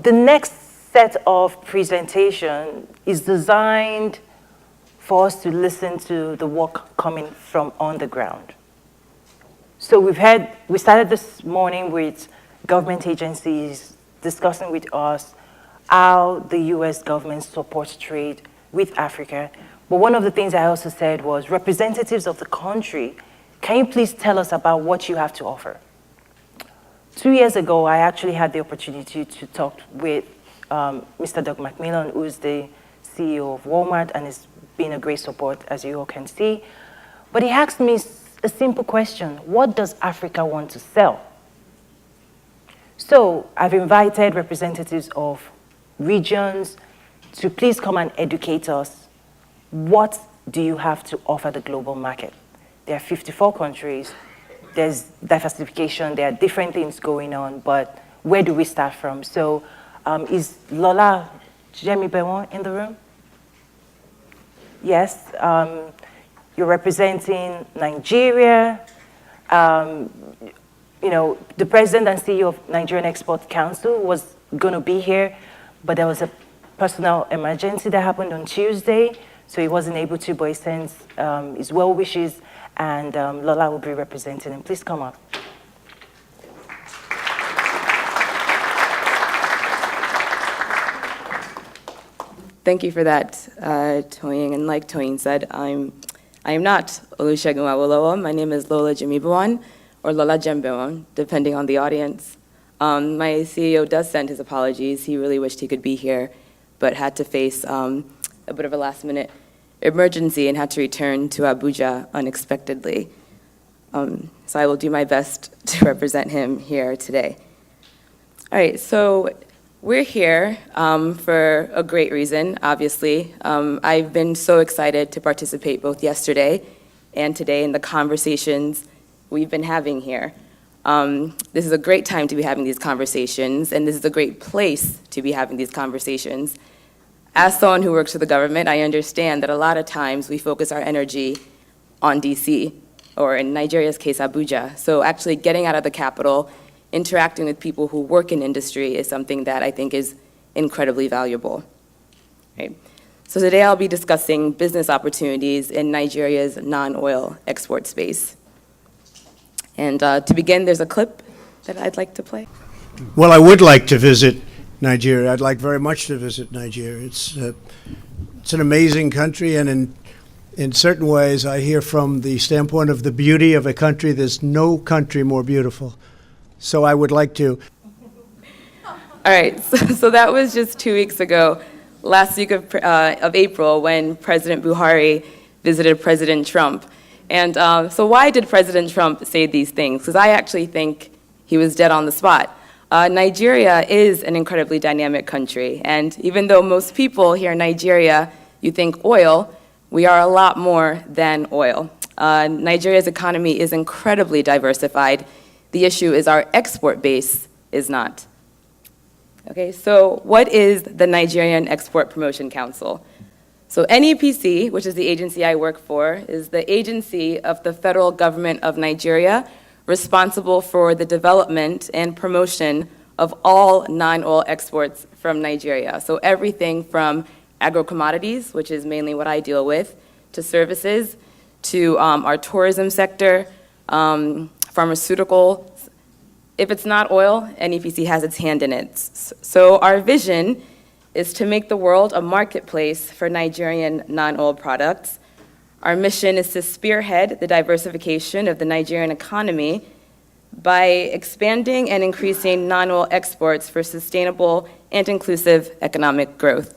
The next set of presentation is designed for us to listen to the work coming from on the ground. So we started this morning with government agencies discussing with us how the US government supports trade with Africa. But one of the things I also said was, representatives of the country, can you please tell us about what you have to offer? 2 years ago, I actually had the opportunity to talk with Mr. Doug McMillan, who is the CEO of Walmart and has been a great support, as you all can see. But he asked me a simple question: what does Africa want to sell? So I've invited representatives of regions to please come and educate us. What do you have to offer the global market? There are 54 countries. There's diversification. There are different things going on, but where do we start from? So is Lola Jemi Bewon in the room? Yes. You're representing Nigeria. The president and CEO of Nigerian Export Council was going to be here, but there was a personal emergency that happened on Tuesday, so he wasn't able to, but he sends his well wishes, and Lola will be representing him. Please come up. Thank you for that, Toyin. And like Toyin said, I am not Olusegun Awolowo. My name is Lola Jemibewan, or Lola Jembewon, depending on the audience. My CEO does send his apologies. He really wished he could be here, but had to face a bit of a last-minute emergency and had to return to Abuja unexpectedly. So I will do my best to represent him here today. All right, so we're here for a great reason, obviously. I've been so excited to participate both yesterday and today in the conversations we've been having here. This is a great time to be having these conversations, and this is a great place to be having these conversations. As someone who works for the government, I understand that a lot of times we focus our energy on DC, or in Nigeria's case, Abuja. So actually getting out of the capital, interacting with people who work in industry is something that I think is incredibly valuable. Right. So today I'll be discussing business opportunities in Nigeria's non-oil export space. And to begin, there's a clip that I'd like to play. Well, I would like to visit Nigeria. I'd like very much to visit Nigeria. It's an amazing country, and in certain ways, I hear from the standpoint of the beauty of a country, there's no country more beautiful. So I would like to. All right, so that was just 2 weeks ago, last week of April, when President Buhari visited President Trump. And so why did President Trump say these things? Because I actually think he was dead on the spot. Nigeria is an incredibly dynamic country, and even though most people hear Nigeria, you think oil, we are a lot more than oil. Nigeria's economy is incredibly diversified. The issue is our export base is not. Okay, so what is the Nigerian Export Promotion Council? So NEPC, which is the agency I work for, is the agency of the federal government of Nigeria responsible for the development and promotion of all non-oil exports from Nigeria. So everything from agro-commodities, which is mainly what I deal with, to services, to our tourism sector, pharmaceuticals. If it's not oil, NEPC has its hand in it. So our vision is to make the world a marketplace for Nigerian non-oil products. Our mission is to spearhead the diversification of the Nigerian economy by expanding and increasing non-oil exports for sustainable and inclusive economic growth.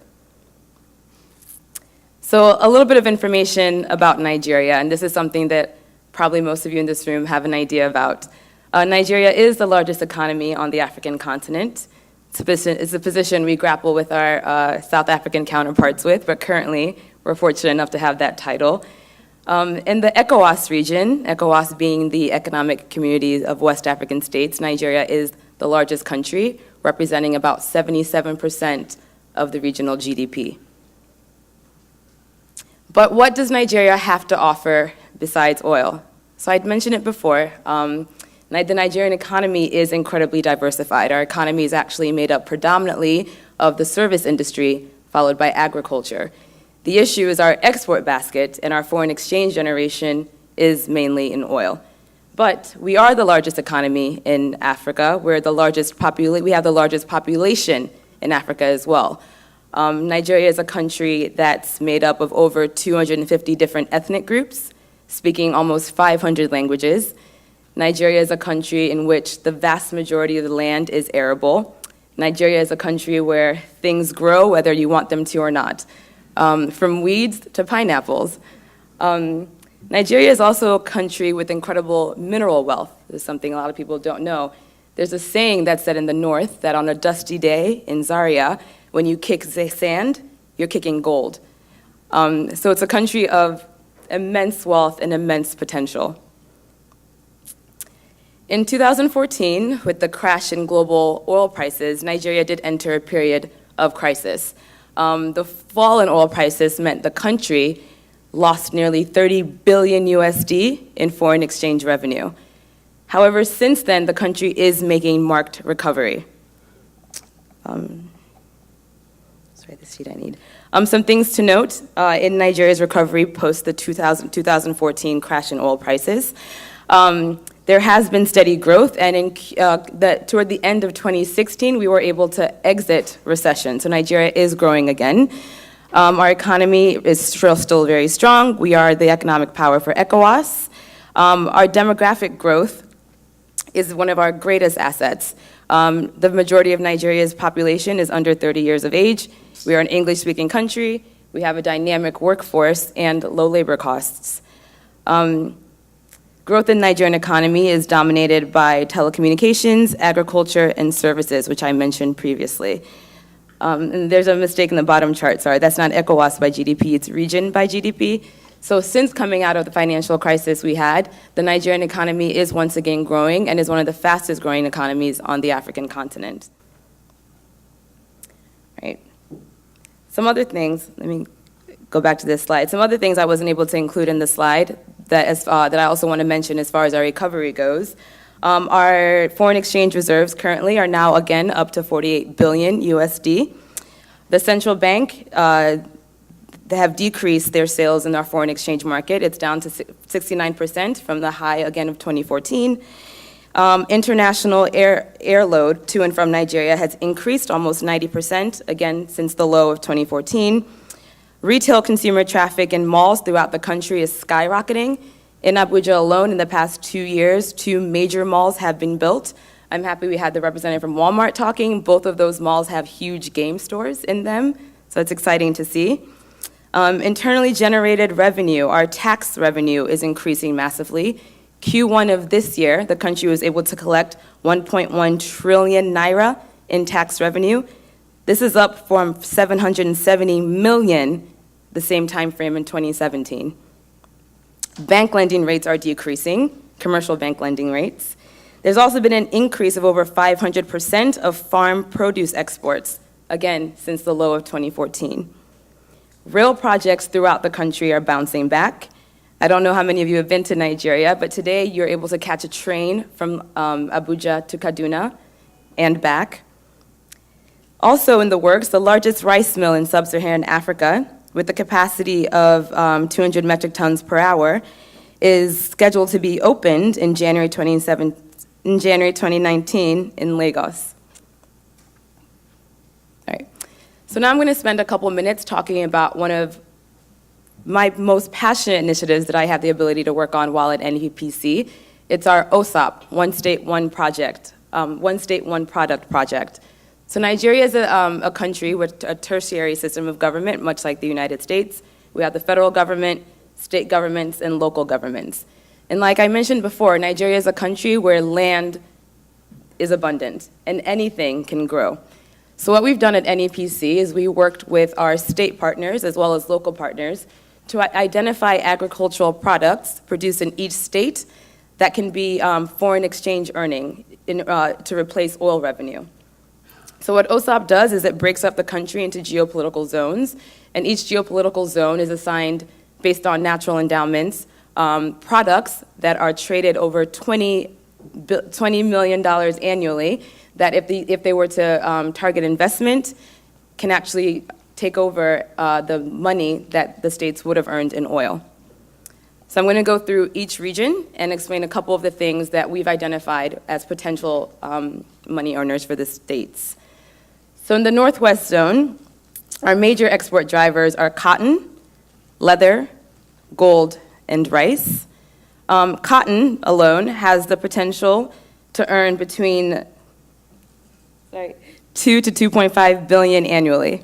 So a little bit of information about Nigeria, and this is something that probably most of you in this room have an idea about. Nigeria is the largest economy on the African continent. It's a position we grapple with our South African counterparts with, but currently we're fortunate enough to have that title. In the ECOWAS region, ECOWAS being the economic community of West African states, Nigeria is the largest country, representing about 77% of the regional GDP. But what does Nigeria have to offer besides oil? So I'd mentioned it before. The Nigerian economy is incredibly diversified. Our economy is actually made up predominantly of the service industry, followed by agriculture. The issue is our export basket, and our foreign exchange generation is mainly in oil. But we are the largest economy in Africa. We have the largest population in Africa as well. Nigeria is a country that's made up of over 250 different ethnic groups, speaking almost 500 languages. Nigeria is a country in which the vast majority of the land is arable. Nigeria is a country where things grow whether you want them to or not, from weeds to pineapples. Nigeria is also a country with incredible mineral wealth. This is something a lot of people don't know. There's a saying that's said in the north that on a dusty day in Zaria, when you kick sand, you're kicking gold. So it's a country of immense wealth and immense potential. In 2014, with the crash in global oil prices, Nigeria did enter a period of crisis. The fall in oil prices meant the country lost nearly 30 billion USD in foreign exchange revenue. However, since then, the country is making marked recovery. Sorry, the sheet I need. Some things to note in Nigeria's recovery post the 2014 crash in oil prices. There has been steady growth, and toward the end of 2016, we were able to exit recession. So Nigeria is growing again. Our economy is still very strong. We are the economic power for ECOWAS. Our demographic growth is one of our greatest assets. The majority of Nigeria's population is under 30 years of age. We are an English-speaking country. We have a dynamic workforce and low labor costs. Growth in the Nigerian economy is dominated by telecommunications, agriculture, and services, which I mentioned previously. And there's a mistake in the bottom chart, sorry, that's not ECOWAS by GDP, it's region by GDP. So since coming out of the financial crisis we had, the Nigerian economy is once again growing and is one of the fastest growing economies on the African continent. Right. Some other things, let me go back to this slide. Some other things I wasn't able to include in the slide that I also want to mention as far as our recovery goes. Our foreign exchange reserves currently are now again up to 48 billion USD. The central bank, they have decreased their sales in our foreign exchange market. It's down to 69% from the high again of 2014. International air load to and from Nigeria has increased almost 90% again since the low of 2014. Retail consumer traffic in malls throughout the country is skyrocketing. In Abuja alone, in the past 2 years, 2 major malls have been built. I'm happy we had the representative from Walmart talking. Both of those malls have huge game stores in them, so it's exciting to see. Internally generated revenue, our tax revenue is increasing massively. Q1 of this year, the country was able to collect 1.1 trillion naira in tax revenue. This is up from 770 million the same time frame in 2017. Bank lending rates are decreasing, commercial bank lending rates. There's also been an increase of over 500% of farm produce exports, again, since the low of 2014. Rail projects throughout the country are bouncing back. I don't know how many of you have been to Nigeria, but today you're able to catch a train from Abuja to Kaduna and back. Also in the works, the largest rice mill in sub-Saharan Africa, with a capacity of 200 metric tons per hour, is scheduled to be opened in January 2019 in Lagos. All right. So now I'm going to spend a couple minutes talking about one of my most passionate initiatives that I have the ability to work on while at NEPC. It's our OSOP, One State, One Project, One State, One Product project. So Nigeria is a country with a tertiary system of government, much like the United States. We have the federal government, state governments, and local governments. And like I mentioned before, Nigeria is a country where land is abundant and anything can grow. So what we've done at NEPC is we worked with our state partners as well as local partners to identify agricultural products produced in each state that can be foreign exchange earning to replace oil revenue. So what OSOP does is it breaks up the country into geopolitical zones, and each geopolitical zone is assigned, based on natural endowments, products that are traded over 20 $20 million annually that if they were to target investment, can actually take over the money that the states would have earned in oil. So I'm going to go through each region and explain a couple of the things that we've identified as potential money earners for the states. So in the Northwest Zone, our major export drivers are cotton, leather, gold, and rice. Cotton alone has the potential to earn between 2 to 2.5 billion annually.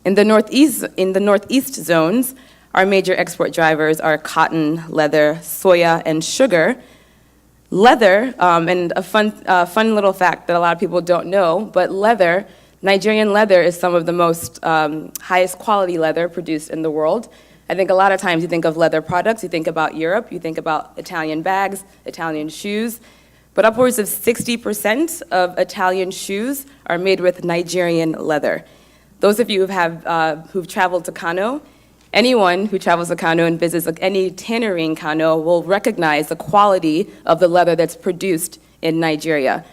In the Northeast zones, our major export drivers are cotton, leather, soya, and sugar. Leather, and a fun little fact that a lot of people don't know, but leather, Nigerian leather is some of the most highest quality leather produced in the world. I think a lot of times you think of leather products, you think about Europe, you think about Italian bags, Italian shoes, but upwards of 60% of Italian shoes are made with Nigerian leather. Those of you who've traveled to Kano, anyone who travels to Kano and visits any tannery in Kano will recognize the quality of the leather that's produced in Nigeria.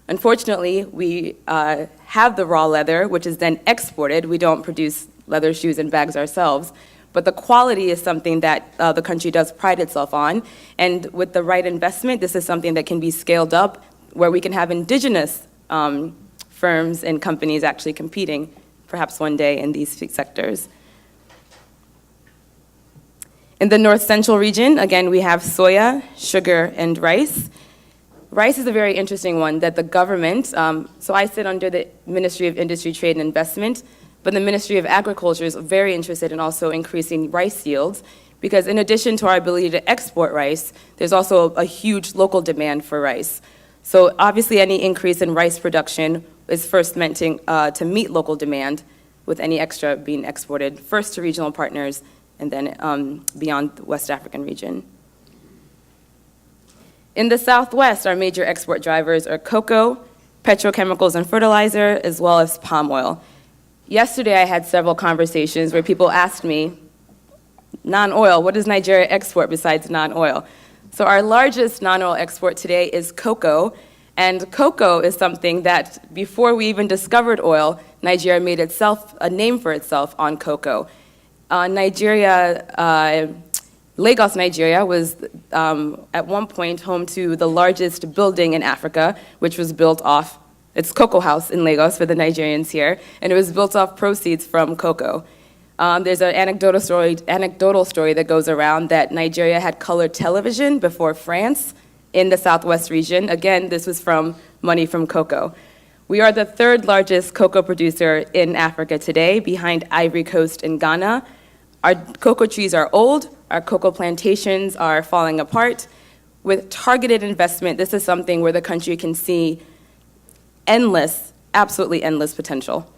Unfortunately, we have the raw leather, which is then exported. We don't produce leather shoes and bags ourselves. But the quality is something that the country does pride itself on. And with the right investment, this is something that can be scaled up where we can have indigenous firms and companies actually competing perhaps one day in these sectors. In the North Central region, again, we have soya, sugar, and rice. Rice is a very interesting one that the government, so I sit under the Ministry of Industry, Trade, and Investment, but the Ministry of Agriculture is very interested in also increasing rice yields because in addition to our ability to export rice, there's also a huge local demand for rice. So obviously any increase in rice production is first meant to meet local demand, with any extra being exported first to regional partners and then beyond the West African region. In the Southwest, our major export drivers are cocoa, petrochemicals and fertilizer, as well as palm oil. Yesterday, I had several conversations where people asked me, non-oil, what does Nigeria export besides non-oil? So our largest non-oil export today is cocoa, and cocoa is something that before we even discovered oil, Nigeria made itself a name for itself on cocoa. Lagos, Nigeria was at one point home to the largest building in Africa, which was built off, it's Cocoa House in Lagos for the Nigerians here, and it was built off proceeds from cocoa. There's an anecdotal story that goes around that Nigeria had colored television before France in the Southwest region. Again, this was from money from cocoa. We are the third largest cocoa producer in Africa today, behind Ivory Coast and Ghana. Our cocoa trees are old, our cocoa plantations are falling apart. With targeted investment, this is something where the country can see endless, absolutely endless potential.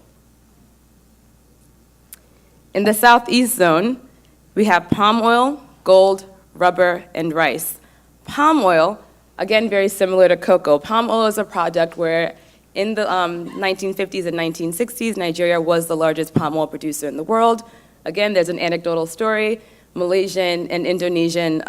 In the Southeast zone, we have palm oil, gold, rubber, and rice. Palm oil, again, very similar to cocoa. Palm oil is a product where in the 1950s and 1960s, Nigeria was the largest palm oil producer in the world. Again, there's an anecdotal story. Malaysian and Indonesian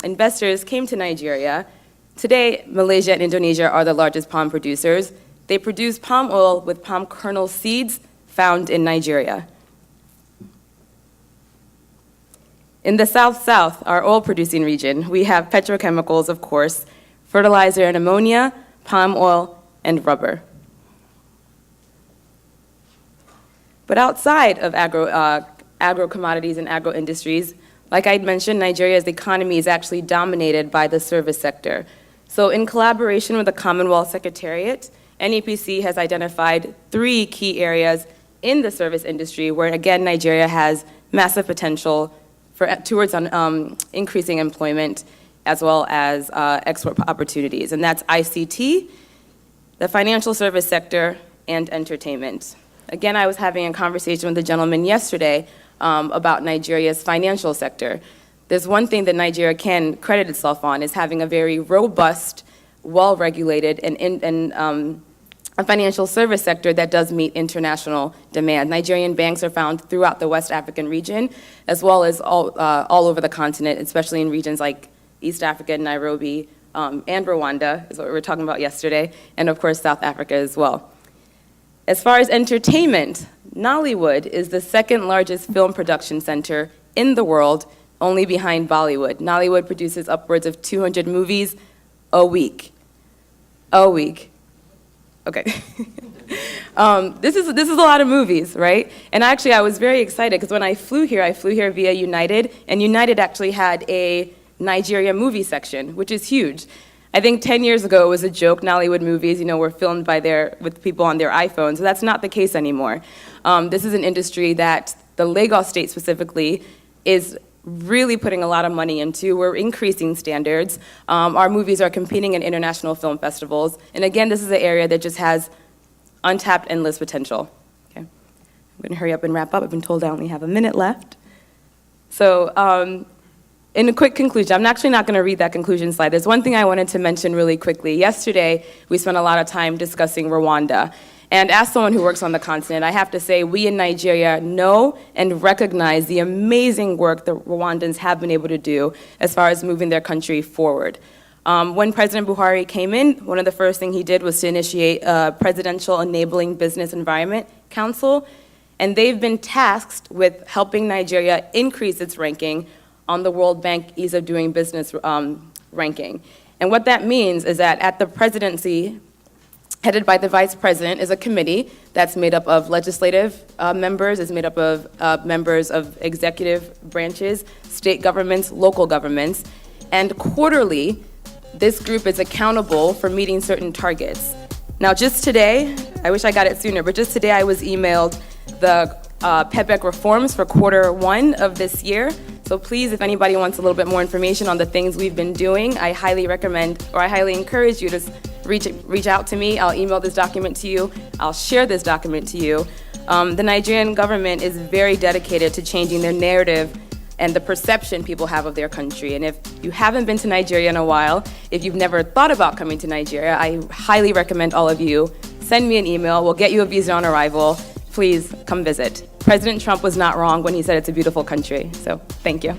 investors came to Nigeria. Today, Malaysia and Indonesia are the largest palm producers. They produce palm oil with palm kernel seeds found in Nigeria. In the South-South, our oil-producing region, we have petrochemicals, of course, fertilizer and ammonia, palm oil, and rubber. But outside of agro-commodities and agro-industries, like I mentioned, Nigeria's economy is actually dominated by the service sector. So in collaboration with the Commonwealth Secretariat, NEPC has identified 3 key areas in the service industry where, again, Nigeria has massive potential towards increasing employment as well as export opportunities, and that's ICT, the financial service sector, and entertainment. Again, I was having a conversation with a gentleman yesterday about Nigeria's financial sector. There's one thing that Nigeria can credit itself on is having a very robust, well-regulated, and a financial service sector that does meet international demand. Nigerian banks are found throughout the West African region, as well as all over the continent, especially in regions like East Africa, Nairobi, and Rwanda is what we were talking about yesterday, and of course South Africa as well. As far as entertainment, Nollywood is the second largest film production center in the world, only behind Bollywood. Nollywood produces upwards of 200 movies a week. A week. Okay. This is a lot of movies, right? And actually, I was very excited because when I flew here via United, and United actually had a Nigeria movie section, which is huge. I think 10 years ago it was a joke. Nollywood movies, were filmed with people on their iPhones. So that's not the case anymore. This is an industry that the Lagos state specifically is really putting a lot of money into. We're increasing standards. Our movies are competing in international film festivals. And again, this is an area that just has untapped endless potential. Okay. I'm going to hurry up and wrap up. I've been told I only have a minute left. So in a quick conclusion, I'm actually not going to read that conclusion slide. There's one thing I wanted to mention really quickly. Yesterday, we spent a lot of time discussing Rwanda. And as someone who works on the continent, I have to say we in Nigeria know and recognize the amazing work the Rwandans have been able to do as far as moving their country forward. When President Buhari came in, one of the first things he did was to initiate a Presidential Enabling Business Environment Council, and they've been tasked with helping Nigeria increase its ranking on the World Bank Ease of Doing Business ranking. And what that means is that at the presidency, headed by the vice president, is a committee that's made up of legislative members, is made up of members of executive branches, state governments, local governments, and quarterly, this group is accountable for meeting certain targets. Now, just today, I wish I got it sooner, but just today I was emailed the PEPEC reforms for Q1 of this year. So please, if anybody wants a little bit more information on the things we've been doing, I highly recommend, or I highly encourage you to reach out to me. I'll email this document to you. I'll share this document to you. The Nigerian government is very dedicated to changing their narrative and the perception people have of their country. And if you haven't been to Nigeria in a while, if you've never thought about coming to Nigeria, I highly recommend all of you send me an email. We'll get you a visa on arrival. Please come visit. President Trump was not wrong when he said it's a beautiful country. So thank you.